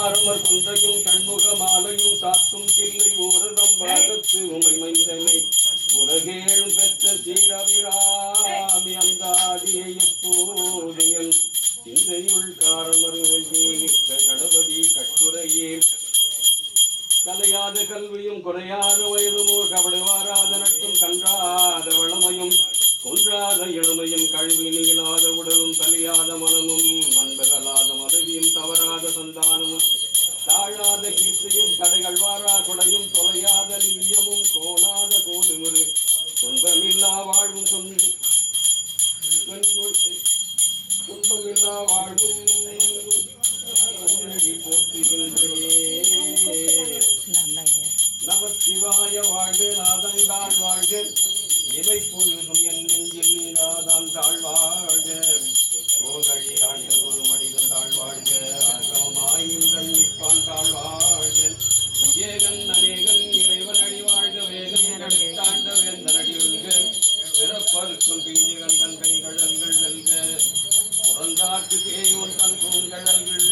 ஆரமர் கொன்றையும் கண்முக மாலையும் சாத்தும் தில்லை ஓரதம் பாகத்து உமை மைந்தனை உலகேழும் பெற்ற சீரவிராமி அந்த ஆதியை எப்போது என் சிந்தையுள் காரமர் கணபதி கட்டுரையே கலையாத கல்வியும் குறையாத வயதுமோ கபடு வாராத நட்டும் கன்றாத வளமையும் குன்றாத இளமையும் கழுவி நீளாத உடலும் தலியாத மனமும் அன்பகலாத மதவியும் தவறாத சந்தானமும் தாழாத கீர்த்தியும் கடைகள் வாரா கொடையும் தொலையாத நிதியமும் கோணாத கோடுமுறு துன்பமில்லா வாழ்வும் துன்பமில்லா வாழ்வும் நமச்சிவாய வாழ்க நாதந்தாள் வாழ்க இவை பொழுதும் என் நெஞ்சில் நீராதான் தாழ்வாழ்க கோகழி ஆண்ட ஒரு மனிதன் தாழ்வாழ்க அகமாயின் நிற்பான் தாழ்வாழ்க ஏகன் அநேகன் இறைவன் அடி வாழ்க வேகன் தாண்ட வேந்தன் அடி வெல்க பிறப்பருக்கும் பிஞ்சுகள் தன் கைகழல்கள் வெல்க புறந்தாக்கு தேயோன் தன் பூங்கழல்கள்